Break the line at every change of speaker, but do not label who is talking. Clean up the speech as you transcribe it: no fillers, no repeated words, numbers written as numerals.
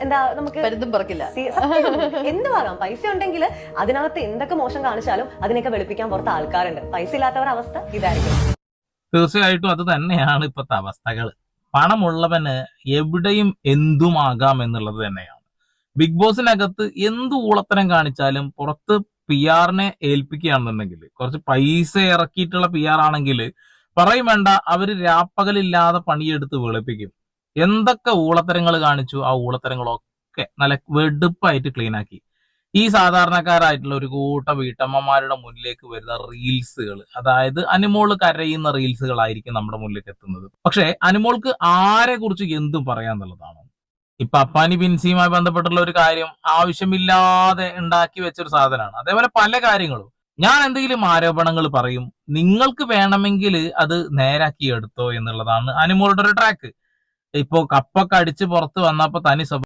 എന്താ നമുക്ക്
പരുന്തും പറക്കില്ല.
എന്തുവാകാം. പൈസ ഉണ്ടെങ്കിൽ അതിനകത്ത് എന്തൊക്കെ മോശം കാണിച്ചാലും അതിനൊക്കെ വെളുപ്പിക്കാൻ പുറത്ത് ആൾക്കാരുണ്ട്. പൈസ ഇല്ലാത്തവരുടെ അവസ്ഥ ഇതായിരിക്കും.
തീർച്ചയായിട്ടും അത് തന്നെയാണ് ഇപ്പോഴത്തെ അവസ്ഥകൾ. പണമുള്ളവന് എവിടെയും എന്തുമാകാം എന്നുള്ളത് തന്നെയാണ്. ബിഗ് ബോസിനകത്ത് എന്ത് ഊളത്തരം കാണിച്ചാലും പുറത്ത് പി ആറിനെ ഏൽപ്പിക്കുകയാണെന്നുണ്ടെങ്കിൽ, കുറച്ച് പൈസ ഇറക്കിയിട്ടുള്ള പി ആർ ആണെങ്കിൽ പറയും വേണ്ട, അവര് രാപ്പകലില്ലാതെ പണിയെടുത്ത് വെളുപ്പിക്കും. എന്തൊക്കെ ഊളത്തരങ്ങൾ കാണിച്ചു, ആ ഊളത്തരങ്ങളൊക്കെ നല്ല വെടുപ്പായിട്ട് ക്ലീൻ ആക്കി. ഈ സാധാരണക്കാരായിട്ടുള്ള ഒരു കൂട്ട വീട്ടമ്മമാരുടെ മുന്നിലേക്ക് വരുന്ന റീൽസുകൾ, അതായത് അനുമോള് കരയുന്ന റീൽസുകളായിരിക്കും നമ്മുടെ മുന്നിലേക്ക് എത്തുന്നത്. പക്ഷെ അനുമോൾക്ക് ആരെ കുറിച്ച് എന്തും പറയാന്നുള്ളതാണ്. ഇപ്പൊ അപ്പാനി ബിൻസിയുമായി ബന്ധപ്പെട്ടുള്ള ഒരു കാര്യം ആവശ്യമില്ലാതെ ഉണ്ടാക്കി വെച്ചൊരു സാധനമാണ്. അതേപോലെ പല കാര്യങ്ങളും. ഞാൻ എന്തെങ്കിലും ആരോപണങ്ങൾ പറയും, നിങ്ങൾക്ക് വേണമെങ്കിൽ അത് നേരാക്കി എടുത്തോ എന്നുള്ളതാണ് അനുമോളുടെ ഒരു ട്രാക്ക്. ഇപ്പോ കപ്പൊക്കെ അടിച്ച് പുറത്ത് വന്നപ്പോ തനി